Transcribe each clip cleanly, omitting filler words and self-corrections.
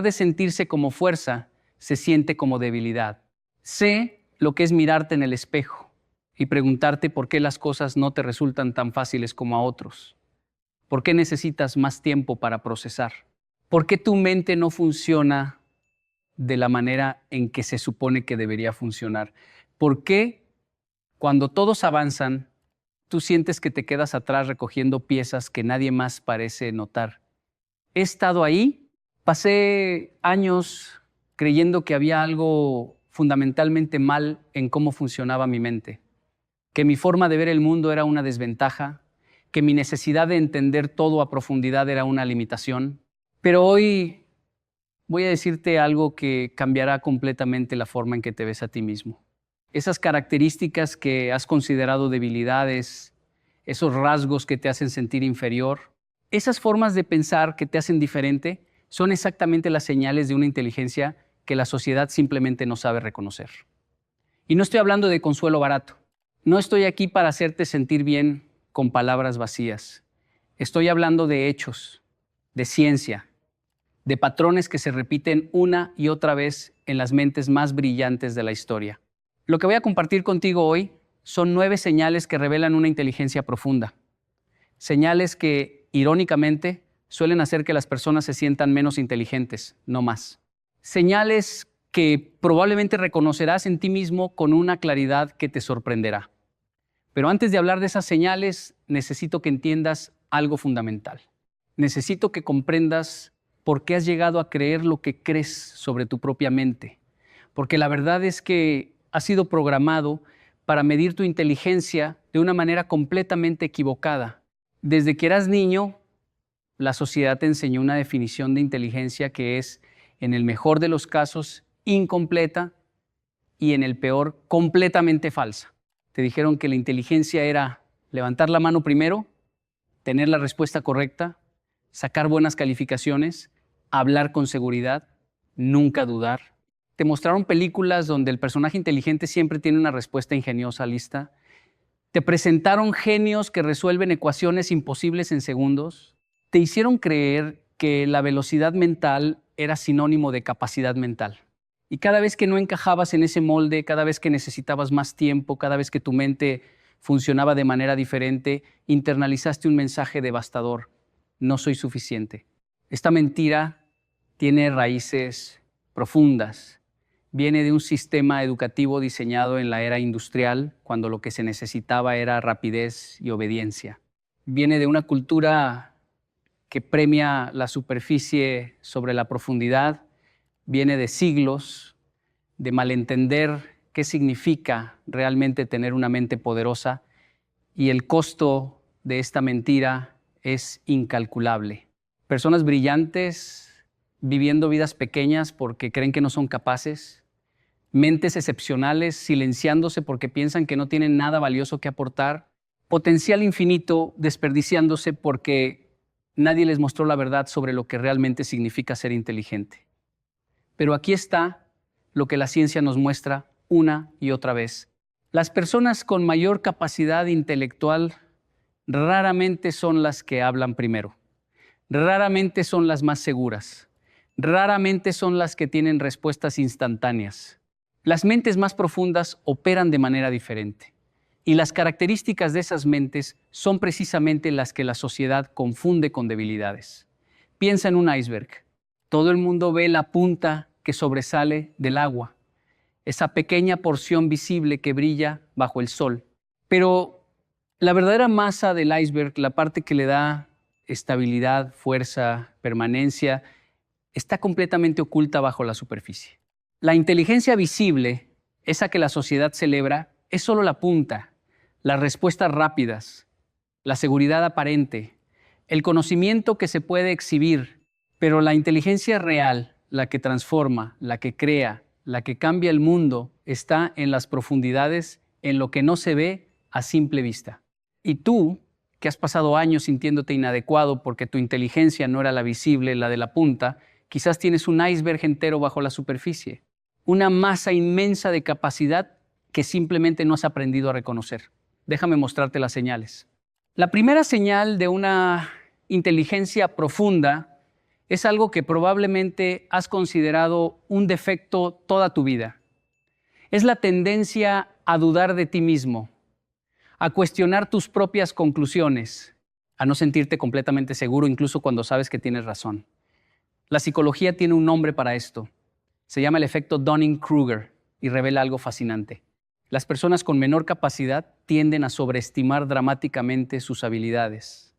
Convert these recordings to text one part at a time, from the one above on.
de sentirse como fuerza, se siente como debilidad. Sé lo que es mirarte en el espejo y preguntarte por qué las cosas no te resultan tan fáciles como a otros. ¿Por qué necesitas más tiempo para procesar? ¿Por qué tu mente no funciona de la manera en que se supone que debería funcionar? ¿Por qué cuando todos avanzan, tú sientes que te quedas atrás recogiendo piezas que nadie más parece notar? He estado ahí, pasé años creyendo que había algo fundamentalmente mal en cómo funcionaba mi mente, que mi forma de ver el mundo era una desventaja, que mi necesidad de entender todo a profundidad era una limitación. Pero hoy voy a decirte algo que cambiará completamente la forma en que te ves a ti mismo. Esas características que has considerado debilidades, esos rasgos que te hacen sentir inferior, esas formas de pensar que te hacen diferente, son exactamente las señales de una inteligencia que la sociedad simplemente no sabe reconocer. Y no estoy hablando de consuelo barato. No estoy aquí para hacerte sentir bien con palabras vacías. Estoy hablando de hechos, de ciencia, de patrones que se repiten una y otra vez en las mentes más brillantes de la historia. Lo que voy a compartir contigo hoy son 9 señales que revelan una inteligencia profunda. Señales que, irónicamente, suelen hacer que las personas se sientan menos inteligentes, no más. Señales que probablemente reconocerás en ti mismo con una claridad que te sorprenderá. Pero antes de hablar de esas señales, necesito que entiendas algo fundamental. Necesito que comprendas por qué has llegado a creer lo que crees sobre tu propia mente. Porque la verdad es que has sido programado para medir tu inteligencia de una manera completamente equivocada. Desde que eras niño, la sociedad te enseñó una definición de inteligencia que es, en el mejor de los casos, incompleta y en el peor, completamente falsa. Te dijeron que la inteligencia era levantar la mano primero, tener la respuesta correcta, sacar buenas calificaciones, hablar con seguridad, nunca dudar. Te mostraron películas donde el personaje inteligente siempre tiene una respuesta ingeniosa lista. Te presentaron genios que resuelven ecuaciones imposibles en segundos. Te hicieron creer que la velocidad mental era sinónimo de capacidad mental. Y cada vez que no encajabas en ese molde, cada vez que necesitabas más tiempo, cada vez que tu mente funcionaba de manera diferente, internalizaste un mensaje devastador: no soy suficiente. Esta mentira tiene raíces profundas. Viene de un sistema educativo diseñado en la era industrial, cuando lo que se necesitaba era rapidez y obediencia. Viene de una cultura que premia la superficie sobre la profundidad. Viene de siglos de malentender qué significa realmente tener una mente poderosa, y el costo de esta mentira es incalculable. Personas brillantes viviendo vidas pequeñas porque creen que no son capaces, mentes excepcionales silenciándose porque piensan que no tienen nada valioso que aportar, potencial infinito desperdiciándose porque nadie les mostró la verdad sobre lo que realmente significa ser inteligente. Pero aquí está lo que la ciencia nos muestra una y otra vez. Las personas con mayor capacidad intelectual raramente son las que hablan primero. Raramente son las más seguras. Raramente son las que tienen respuestas instantáneas. Las mentes más profundas operan de manera diferente. Y las características de esas mentes son precisamente las que la sociedad confunde con debilidades. Piensa en un iceberg. Todo el mundo ve la punta que sobresale del agua, esa pequeña porción visible que brilla bajo el sol. Pero la verdadera masa del iceberg, la parte que le da estabilidad, fuerza, permanencia, está completamente oculta bajo la superficie. La inteligencia visible, esa que la sociedad celebra, es solo la punta, las respuestas rápidas, la seguridad aparente, el conocimiento que se puede exhibir, pero la inteligencia real, la que transforma, la que crea, la que cambia el mundo, está en las profundidades, en lo que no se ve a simple vista. Y tú, que has pasado años sintiéndote inadecuado porque tu inteligencia no era la visible, la de la punta, quizás tienes un iceberg entero bajo la superficie, una masa inmensa de capacidad que simplemente no has aprendido a reconocer. Déjame mostrarte las señales. La primera señal de una inteligencia profunda es algo que probablemente has considerado un defecto toda tu vida. Es la tendencia a dudar de ti mismo, a cuestionar tus propias conclusiones, a no sentirte completamente seguro incluso cuando sabes que tienes razón. La psicología tiene un nombre para esto. Se llama el efecto Dunning-Kruger y revela algo fascinante. Las personas con menor capacidad tienden a sobreestimar dramáticamente sus habilidades,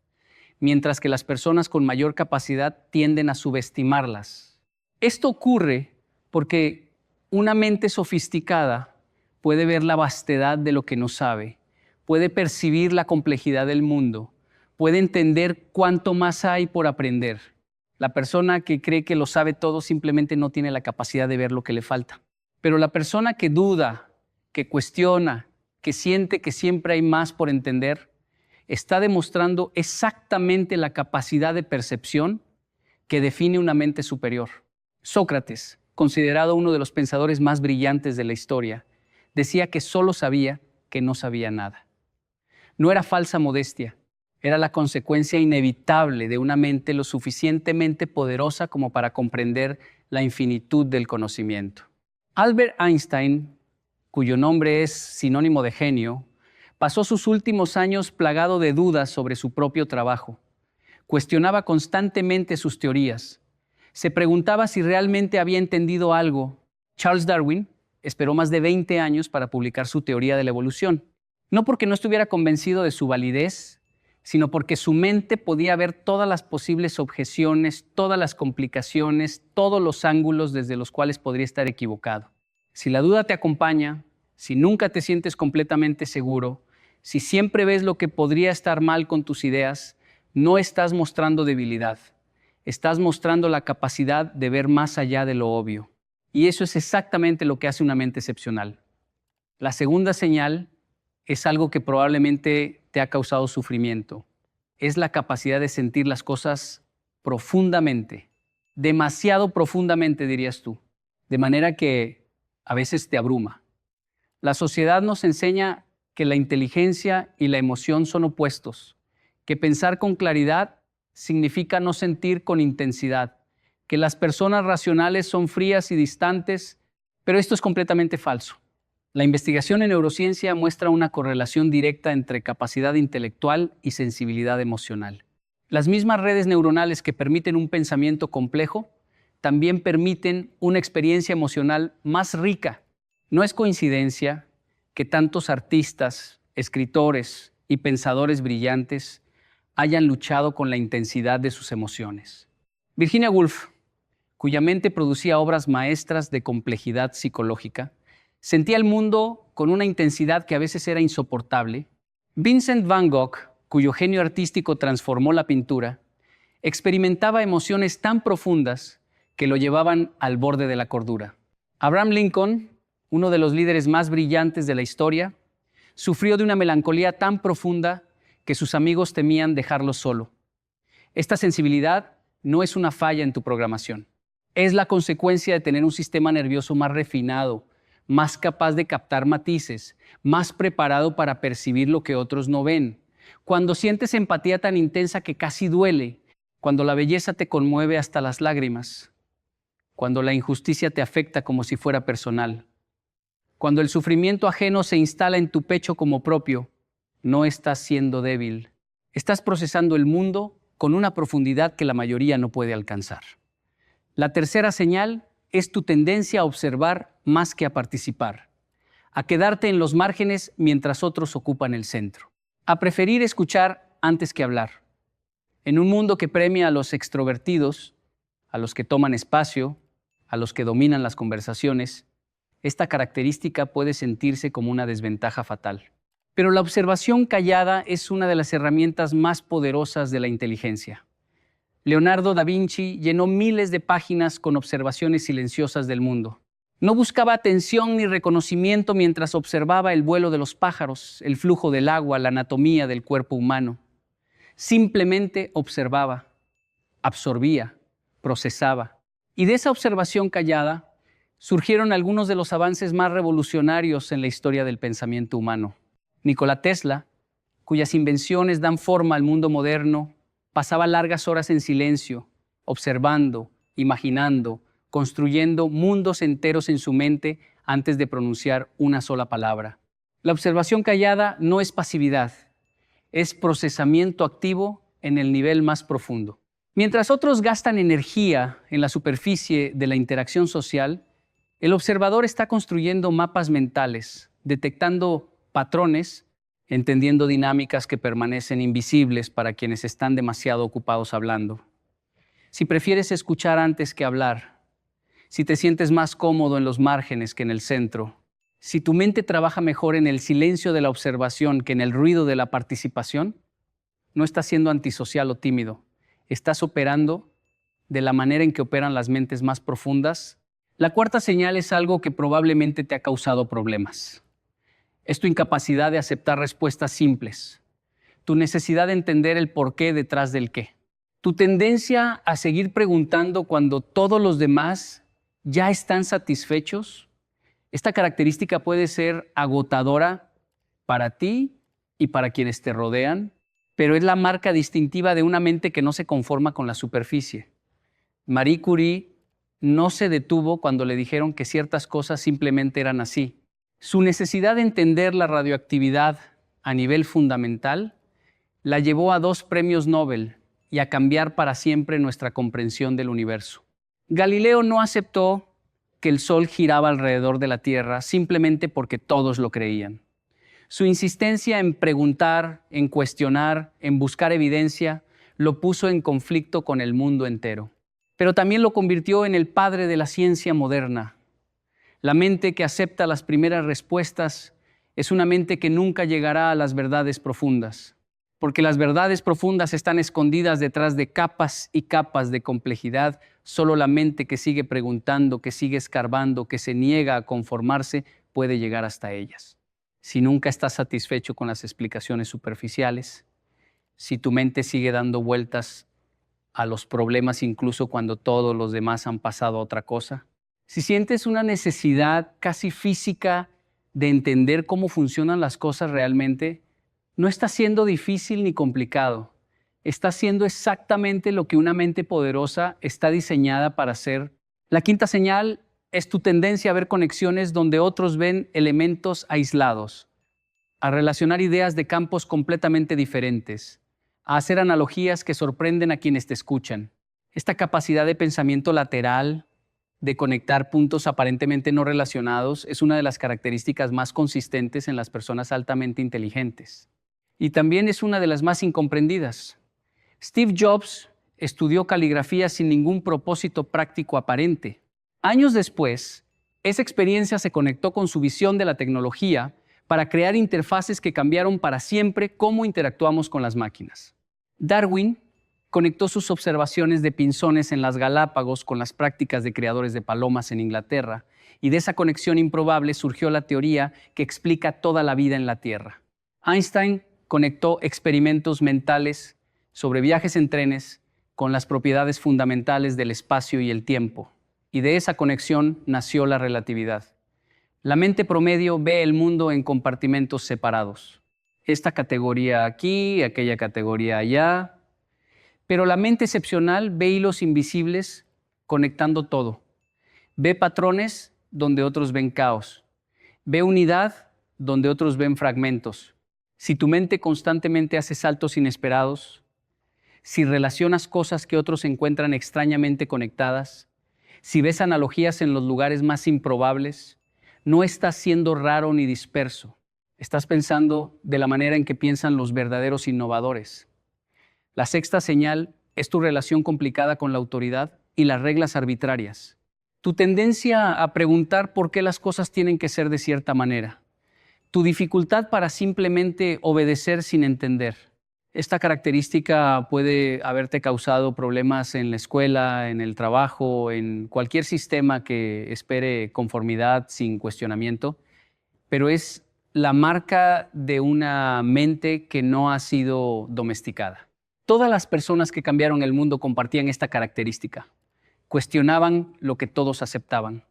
mientras que las personas con mayor capacidad tienden a subestimarlas. Esto ocurre porque una mente sofisticada puede ver la vastedad de lo que no sabe, puede percibir la complejidad del mundo, puede entender cuánto más hay por aprender. La persona que cree que lo sabe todo simplemente no tiene la capacidad de ver lo que le falta. Pero la persona que duda, que cuestiona, que siente que siempre hay más por entender, está demostrando exactamente la capacidad de percepción que define una mente superior. Sócrates, considerado uno de los pensadores más brillantes de la historia, decía que solo sabía que no sabía nada. No era falsa modestia, era la consecuencia inevitable de una mente lo suficientemente poderosa como para comprender la infinitud del conocimiento. Albert Einstein, cuyo nombre es sinónimo de genio, pasó sus últimos años plagado de dudas sobre su propio trabajo. Cuestionaba constantemente sus teorías. Se preguntaba si realmente había entendido algo. Charles Darwin esperó más de 20 años para publicar su teoría de la evolución. No porque no estuviera convencido de su validez, sino porque su mente podía ver todas las posibles objeciones, todas las complicaciones, todos los ángulos desde los cuales podría estar equivocado. Si la duda te acompaña, si nunca te sientes completamente seguro, si siempre ves lo que podría estar mal con tus ideas, no estás mostrando debilidad. Estás mostrando la capacidad de ver más allá de lo obvio. Y eso es exactamente lo que hace una mente excepcional. La segunda señal es algo que probablemente te ha causado sufrimiento. Es la capacidad de sentir las cosas profundamente, demasiado profundamente, dirías tú, de manera que a veces te abruma. La sociedad nos enseña que la inteligencia y la emoción son opuestos, que pensar con claridad significa no sentir con intensidad, que las personas racionales son frías y distantes, pero esto es completamente falso. La investigación en neurociencia muestra una correlación directa entre capacidad intelectual y sensibilidad emocional. Las mismas redes neuronales que permiten un pensamiento complejo también permiten una experiencia emocional más rica. No es coincidencia que tantos artistas, escritores y pensadores brillantes hayan luchado con la intensidad de sus emociones. Virginia Woolf, cuya mente producía obras maestras de complejidad psicológica, sentía el mundo con una intensidad que a veces era insoportable. Vincent van Gogh, cuyo genio artístico transformó la pintura, experimentaba emociones tan profundas que lo llevaban al borde de la cordura. Abraham Lincoln, uno de los líderes más brillantes de la historia, sufrió de una melancolía tan profunda que sus amigos temían dejarlo solo. Esta sensibilidad no es una falla en tu programación. Es la consecuencia de tener un sistema nervioso más refinado, más capaz de captar matices, más preparado para percibir lo que otros no ven. Cuando sientes empatía tan intensa que casi duele, cuando la belleza te conmueve hasta las lágrimas, cuando la injusticia te afecta como si fuera personal, cuando el sufrimiento ajeno se instala en tu pecho como propio, no estás siendo débil. Estás procesando el mundo con una profundidad que la mayoría no puede alcanzar. La tercera señal es tu tendencia a observar más que a participar, a quedarte en los márgenes mientras otros ocupan el centro, a preferir escuchar antes que hablar. En un mundo que premia a los extrovertidos, a los que toman espacio, a los que dominan las conversaciones, esta característica puede sentirse como una desventaja fatal. Pero la observación callada es una de las herramientas más poderosas de la inteligencia. Leonardo da Vinci llenó miles de páginas con observaciones silenciosas del mundo. No buscaba atención ni reconocimiento mientras observaba el vuelo de los pájaros, el flujo del agua, la anatomía del cuerpo humano. Simplemente observaba, absorbía, procesaba. Y de esa observación callada surgieron algunos de los avances más revolucionarios en la historia del pensamiento humano. Nikola Tesla, cuyas invenciones dan forma al mundo moderno, pasaba largas horas en silencio, observando, imaginando, construyendo mundos enteros en su mente antes de pronunciar una sola palabra. La observación callada no es pasividad, es procesamiento activo en el nivel más profundo. Mientras otros gastan energía en la superficie de la interacción social, el observador está construyendo mapas mentales, detectando patrones, entendiendo dinámicas que permanecen invisibles para quienes están demasiado ocupados hablando. Si prefieres escuchar antes que hablar, si te sientes más cómodo en los márgenes que en el centro, si tu mente trabaja mejor en el silencio de la observación que en el ruido de la participación, no estás siendo antisocial o tímido, estás operando de la manera en que operan las mentes más profundas. La cuarta señal es algo que probablemente te ha causado problemas. Es tu incapacidad de aceptar respuestas simples, tu necesidad de entender el porqué detrás del qué, tu tendencia a seguir preguntando cuando todos los demás ya están satisfechos. Esta característica puede ser agotadora para ti y para quienes te rodean, pero es la marca distintiva de una mente que no se conforma con la superficie. Marie Curie no se detuvo cuando le dijeron que ciertas cosas simplemente eran así. Su necesidad de entender la radioactividad a nivel fundamental la llevó a 2 premios Nobel y a cambiar para siempre nuestra comprensión del universo. Galileo no aceptó que el Sol giraba alrededor de la Tierra simplemente porque todos lo creían. Su insistencia en preguntar, en cuestionar, en buscar evidencia, lo puso en conflicto con el mundo entero. Pero también lo convirtió en el padre de la ciencia moderna. La mente que acepta las primeras respuestas es una mente que nunca llegará a las verdades profundas, porque las verdades profundas están escondidas detrás de capas y capas de complejidad. Solo la mente que sigue preguntando, que sigue escarbando, que se niega a conformarse, puede llegar hasta ellas. Si nunca estás satisfecho con las explicaciones superficiales, si tu mente sigue dando vueltas a los problemas incluso cuando todos los demás han pasado a otra cosa, si sientes una necesidad casi física de entender cómo funcionan las cosas realmente, no está siendo difícil ni complicado. Está haciendo exactamente lo que una mente poderosa está diseñada para hacer. La quinta señal es tu tendencia a ver conexiones donde otros ven elementos aislados, a relacionar ideas de campos completamente diferentes, a hacer analogías que sorprenden a quienes te escuchan. Esta capacidad de pensamiento lateral, de conectar puntos aparentemente no relacionados, es una de las características más consistentes en las personas altamente inteligentes. Y también es una de las más incomprendidas. Steve Jobs estudió caligrafía sin ningún propósito práctico aparente. Años después, esa experiencia se conectó con su visión de la tecnología para crear interfaces que cambiaron para siempre cómo interactuamos con las máquinas. Darwin conectó sus observaciones de pinzones en las Galápagos con las prácticas de criadores de palomas en Inglaterra, y de esa conexión improbable surgió la teoría que explica toda la vida en la Tierra. Einstein conectó experimentos mentales sobre viajes en trenes con las propiedades fundamentales del espacio y el tiempo, y de esa conexión nació la relatividad. La mente promedio ve el mundo en compartimentos separados. Esta categoría aquí, aquella categoría allá. Pero la mente excepcional ve hilos invisibles conectando todo. Ve patrones donde otros ven caos. Ve unidad donde otros ven fragmentos. Si tu mente constantemente hace saltos inesperados, si relacionas cosas que otros encuentran extrañamente conectadas, si ves analogías en los lugares más improbables, no estás siendo raro ni disperso. Estás pensando de la manera en que piensan los verdaderos innovadores. La sexta señal es tu relación complicada con la autoridad y las reglas arbitrarias. Tu tendencia a preguntar por qué las cosas tienen que ser de cierta manera. Tu dificultad para simplemente obedecer sin entender. Esta característica puede haberte causado problemas en la escuela, en el trabajo, en cualquier sistema que espere conformidad sin cuestionamiento, pero es la marca de una mente que no ha sido domesticada. Todas las personas que cambiaron el mundo compartían esta característica. Cuestionaban lo que todos aceptaban.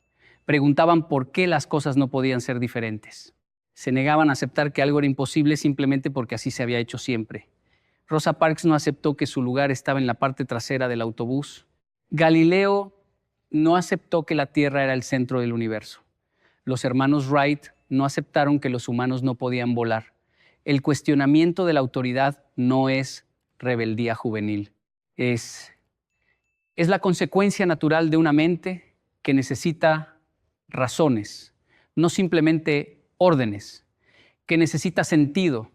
Preguntaban por qué las cosas no podían ser diferentes. Se negaban a aceptar que algo era imposible simplemente porque así se había hecho siempre. Rosa Parks no aceptó que su lugar estaba en la parte trasera del autobús. Galileo no aceptó que la Tierra era el centro del universo. Los hermanos Wright no aceptaron que los humanos no podían volar. El cuestionamiento de la autoridad no es rebeldía juvenil. Es la consecuencia natural de una mente que necesita razones, no simplemente órdenes, que necesita sentido,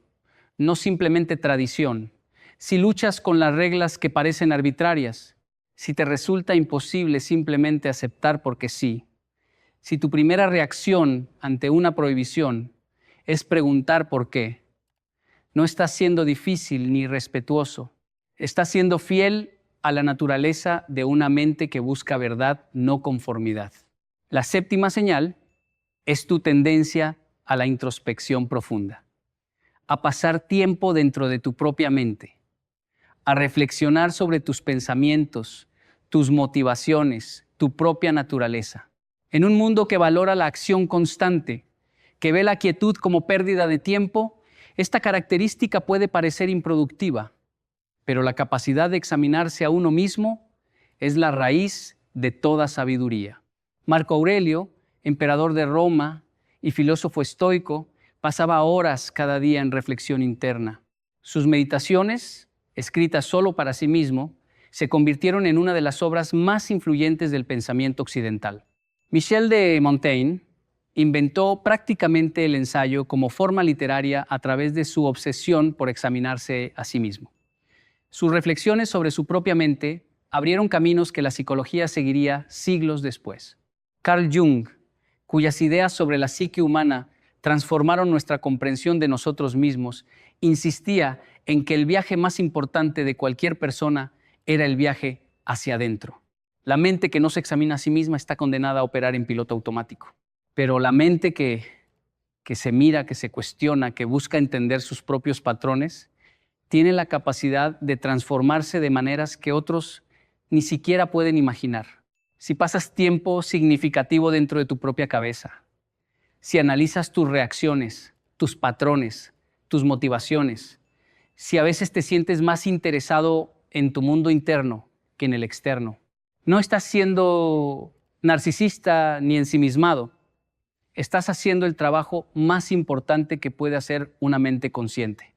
no simplemente tradición. Si luchas con las reglas que parecen arbitrarias, si te resulta imposible simplemente aceptar porque sí, si tu primera reacción ante una prohibición es preguntar por qué, no estás siendo difícil ni respetuoso, estás siendo fiel a la naturaleza de una mente que busca verdad, no conformidad. La séptima señal es tu tendencia a la introspección profunda, a pasar tiempo dentro de tu propia mente, a reflexionar sobre tus pensamientos, tus motivaciones, tu propia naturaleza. En un mundo que valora la acción constante, que ve la quietud como pérdida de tiempo, esta característica puede parecer improductiva, pero la capacidad de examinarse a uno mismo es la raíz de toda sabiduría. Marco Aurelio, emperador de Roma y filósofo estoico, pasaba horas cada día en reflexión interna. Sus meditaciones, escritas solo para sí mismo, se convirtieron en una de las obras más influyentes del pensamiento occidental. Michel de Montaigne inventó prácticamente el ensayo como forma literaria a través de su obsesión por examinarse a sí mismo. Sus reflexiones sobre su propia mente abrieron caminos que la psicología seguiría siglos después. Carl Jung, cuyas ideas sobre la psique humana transformaron nuestra comprensión de nosotros mismos, insistía en que el viaje más importante de cualquier persona era el viaje hacia adentro. La mente que no se examina a sí misma está condenada a operar en piloto automático. Pero la mente que se mira, que se cuestiona, que busca entender sus propios patrones, tiene la capacidad de transformarse de maneras que otros ni siquiera pueden imaginar. Si pasas tiempo significativo dentro de tu propia cabeza, si analizas tus reacciones, tus patrones, tus motivaciones, si a veces te sientes más interesado en tu mundo interno que en el externo, no estás siendo narcisista ni ensimismado. Estás haciendo el trabajo más importante que puede hacer una mente consciente.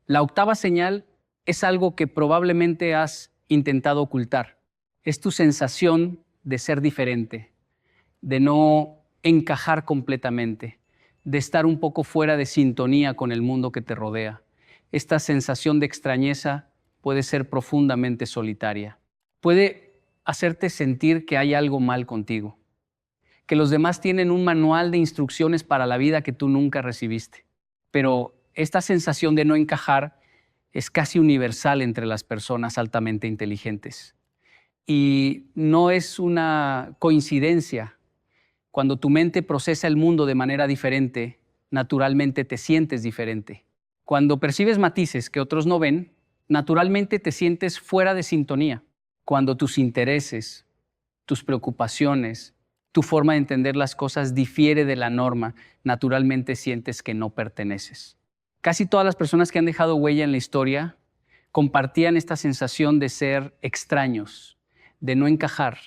La octava señal es algo que probablemente has intentado ocultar. Es tu sensación de ser diferente, de no encajar completamente, de estar un poco fuera de sintonía con el mundo que te rodea. Esta sensación de extrañeza puede ser profundamente solitaria. Puede hacerte sentir que hay algo mal contigo, que los demás tienen un manual de instrucciones para la vida que tú nunca recibiste. Pero esta sensación de no encajar es casi universal entre las personas altamente inteligentes. Y no es una coincidencia. Cuando tu mente procesa el mundo de manera diferente, naturalmente te sientes diferente. Cuando percibes matices que otros no ven, naturalmente te sientes fuera de sintonía. Cuando tus intereses, tus preocupaciones, tu forma de entender las cosas difiere de la norma, naturalmente sientes que no perteneces. Casi todas las personas que han dejado huella en la historia compartían esta sensación de ser extraños, de no encajar,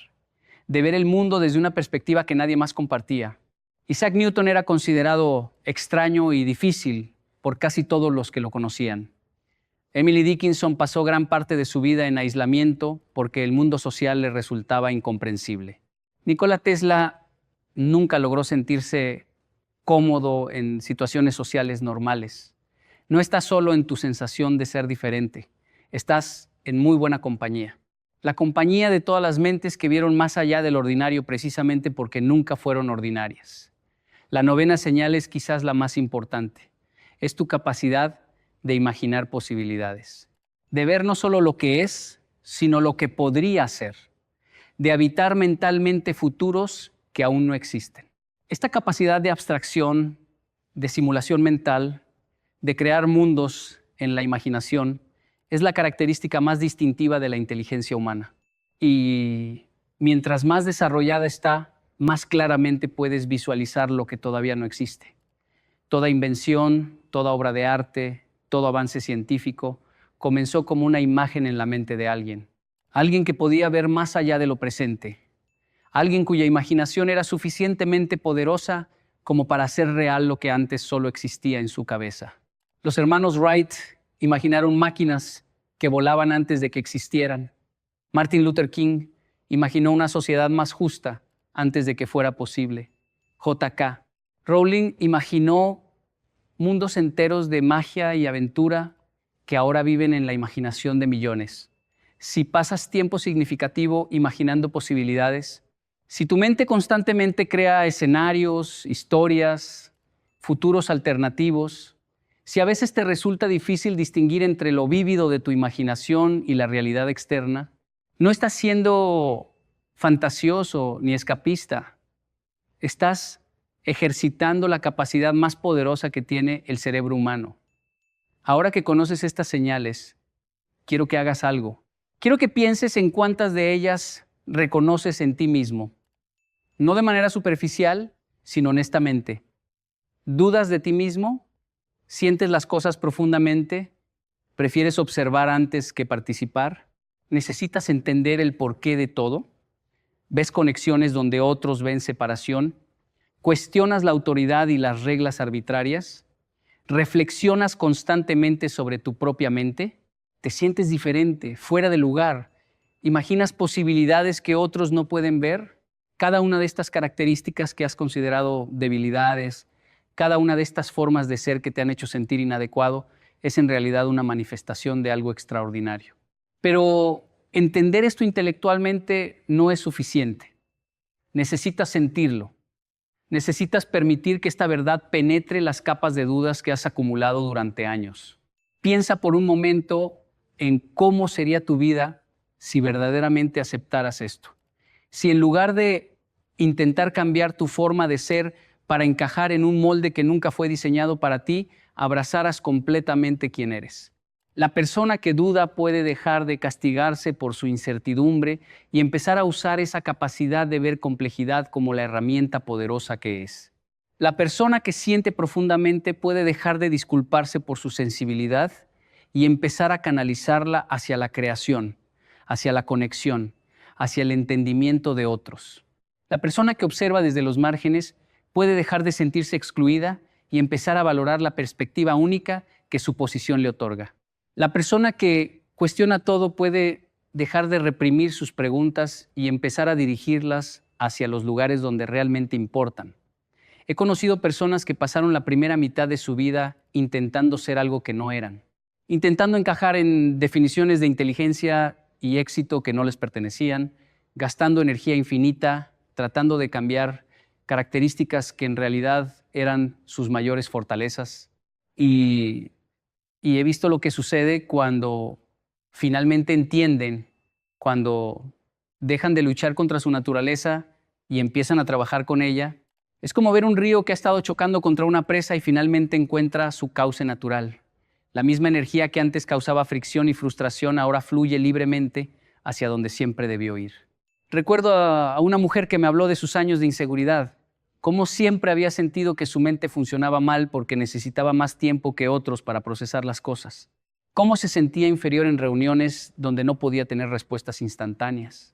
de ver el mundo desde una perspectiva que nadie más compartía. Isaac Newton era considerado extraño y difícil por casi todos los que lo conocían. Emily Dickinson pasó gran parte de su vida en aislamiento porque el mundo social le resultaba incomprensible. Nikola Tesla nunca logró sentirse cómodo en situaciones sociales normales. No estás solo en tu sensación de ser diferente, estás en muy buena compañía. La compañía de todas las mentes que vieron más allá del ordinario precisamente porque nunca fueron ordinarias. La novena señal es quizás la más importante. Es tu capacidad de imaginar posibilidades, de ver no solo lo que es, sino lo que podría ser, de habitar mentalmente futuros que aún no existen. Esta capacidad de abstracción, de simulación mental, de crear mundos en la imaginación, es la característica más distintiva de la inteligencia humana. Y mientras más desarrollada está, más claramente puedes visualizar lo que todavía no existe. Toda invención, toda obra de arte, todo avance científico comenzó como una imagen en la mente de alguien. alguien que podía ver más allá de lo presente, alguien cuya imaginación era suficientemente poderosa como para hacer real lo que antes solo existía en su cabeza. Los hermanos Wright imaginaron máquinas que volaban antes de que existieran. Martin Luther King imaginó una sociedad más justa antes de que fuera posible. J.K. Rowling imaginó mundos enteros de magia y aventura que ahora viven en la imaginación de millones. Si pasas tiempo significativo imaginando posibilidades, si tu mente constantemente crea escenarios, historias, futuros alternativos, si a veces te resulta difícil distinguir entre lo vívido de tu imaginación y la realidad externa, no estás siendo fantasioso ni escapista. Estás ejercitando la capacidad más poderosa que tiene el cerebro humano. Ahora que conoces estas señales, quiero que hagas algo. Quiero que pienses en cuántas de ellas reconoces en ti mismo. No de manera superficial, sino honestamente. ¿Dudas de ti mismo? ¿Sientes las cosas profundamente? ¿Prefieres observar antes que participar? ¿Necesitas entender el porqué de todo? ¿Ves conexiones donde otros ven separación? ¿Cuestionas la autoridad y las reglas arbitrarias? ¿Reflexionas constantemente sobre tu propia mente? ¿Te sientes diferente, fuera de lugar? ¿Imaginas posibilidades que otros no pueden ver? Cada una de estas características que has considerado debilidades, cada una de estas formas de ser que te han hecho sentir inadecuado, es en realidad una manifestación de algo extraordinario. Pero entender esto intelectualmente no es suficiente. Necesitas sentirlo. Necesitas permitir que esta verdad penetre las capas de dudas que has acumulado durante años. Piensa por un momento en cómo sería tu vida si verdaderamente aceptaras esto. Si en lugar de intentar cambiar tu forma de ser para encajar en un molde que nunca fue diseñado para ti, abrazaras completamente quién eres. La persona que duda puede dejar de castigarse por su incertidumbre y empezar a usar esa capacidad de ver complejidad como la herramienta poderosa que es. La persona que siente profundamente puede dejar de disculparse por su sensibilidad y empezar a canalizarla hacia la creación, hacia la conexión, hacia el entendimiento de otros. La persona que observa desde los márgenes puede dejar de sentirse excluida y empezar a valorar la perspectiva única que su posición le otorga. La persona que cuestiona todo puede dejar de reprimir sus preguntas y empezar a dirigirlas hacia los lugares donde realmente importan. He conocido personas que pasaron la primera mitad de su vida intentando ser algo que no eran, intentando encajar en definiciones de inteligencia y éxito que no les pertenecían, gastando energía infinita, tratando de cambiar características que en realidad eran sus mayores fortalezas. Y he visto lo que sucede cuando finalmente entienden, cuando dejan de luchar contra su naturaleza y empiezan a trabajar con ella. Es como ver un río que ha estado chocando contra una presa y finalmente encuentra su cauce natural. La misma energía que antes causaba fricción y frustración ahora fluye libremente hacia donde siempre debió ir. Recuerdo a una mujer que me habló de sus años de inseguridad, cómo siempre había sentido que su mente funcionaba mal porque necesitaba más tiempo que otros para procesar las cosas. Cómo se sentía inferior en reuniones donde no podía tener respuestas instantáneas.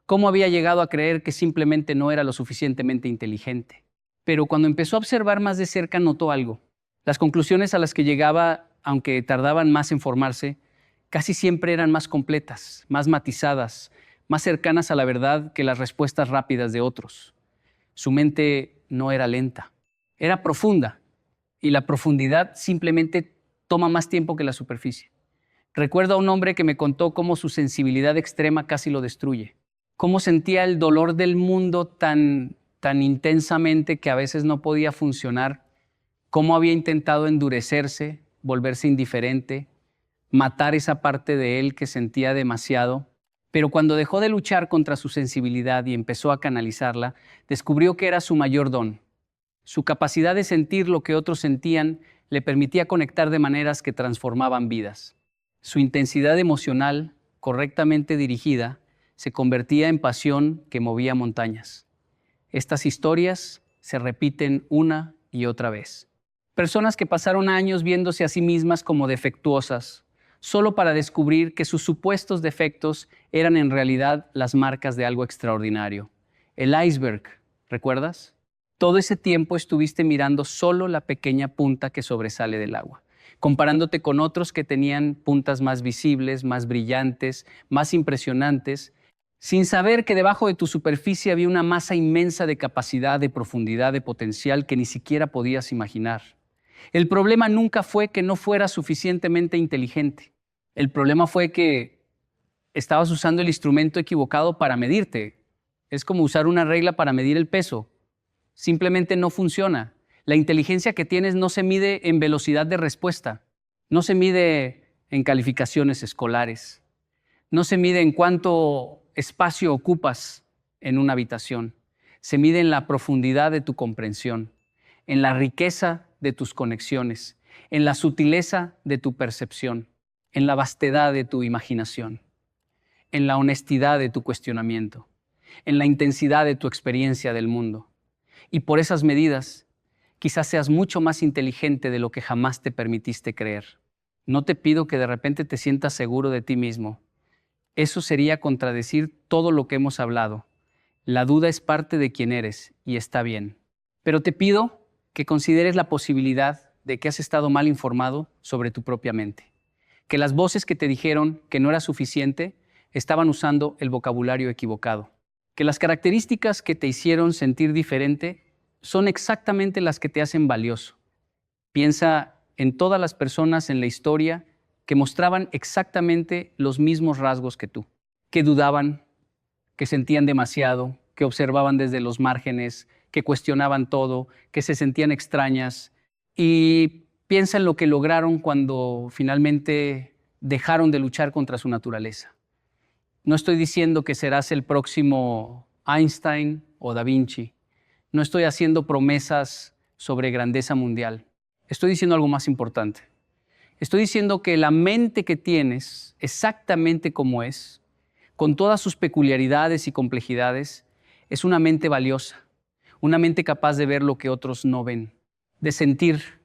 Cómo había llegado a creer que simplemente no era lo suficientemente inteligente. Pero cuando empezó a observar más de cerca notó algo. Las conclusiones a las que llegaba, aunque tardaban más en formarse, casi siempre eran más completas, más matizadas, más cercanas a la verdad que las respuestas rápidas de otros. Su mente no era lenta, era profunda, y la profundidad simplemente toma más tiempo que la superficie. Recuerdo a un hombre que me contó cómo su sensibilidad extrema casi lo destruye, cómo sentía el dolor del mundo tan intensamente que a veces no podía funcionar, cómo había intentado endurecerse, volverse indiferente, matar esa parte de él que sentía demasiado. Pero cuando dejó de luchar contra su sensibilidad y empezó a canalizarla, descubrió que era su mayor don. Su capacidad de sentir lo que otros sentían le permitía conectar de maneras que transformaban vidas. Su intensidad emocional, correctamente dirigida, se convertía en pasión que movía montañas. Estas historias se repiten una y otra vez. Personas que pasaron años viéndose a sí mismas como defectuosas, solo para descubrir que sus supuestos defectos eran en realidad las marcas de algo extraordinario. El iceberg, ¿recuerdas? Todo ese tiempo estuviste mirando solo la pequeña punta que sobresale del agua, comparándote con otros que tenían puntas más visibles, más brillantes, más impresionantes, sin saber que debajo de tu superficie había una masa inmensa de capacidad, de profundidad, de potencial que ni siquiera podías imaginar. El problema nunca fue que no fueras suficientemente inteligente. El problema fue que estabas usando el instrumento equivocado para medirte. Es como usar una regla para medir el peso. Simplemente no funciona. La inteligencia que tienes no se mide en velocidad de respuesta, no se mide en calificaciones escolares, no se mide en cuánto espacio ocupas en una habitación, se mide en la profundidad de tu comprensión, en la riqueza de tus conexiones, en la sutileza de tu percepción, en la vastedad de tu imaginación, en la honestidad de tu cuestionamiento, en la intensidad de tu experiencia del mundo. Y por esas medidas, quizás seas mucho más inteligente de lo que jamás te permitiste creer. No te pido que de repente te sientas seguro de ti mismo. Eso sería contradecir todo lo que hemos hablado. La duda es parte de quién eres y está bien. Pero te pido que consideres la posibilidad de que has estado mal informado sobre tu propia mente. Que las voces que te dijeron que no era suficiente estaban usando el vocabulario equivocado. Que las características que te hicieron sentir diferente son exactamente las que te hacen valioso. Piensa en todas las personas en la historia que mostraban exactamente los mismos rasgos que tú, que dudaban, que sentían demasiado, que observaban desde los márgenes, que cuestionaban todo, que se sentían extrañas. Y piensa en lo que lograron cuando finalmente dejaron de luchar contra su naturaleza. No estoy diciendo que serás el próximo Einstein o Da Vinci. No estoy haciendo promesas sobre grandeza mundial. Estoy diciendo algo más importante. Estoy diciendo que la mente que tienes, exactamente como es, con todas sus peculiaridades y complejidades, es una mente valiosa, una mente capaz de ver lo que otros no ven, de sentir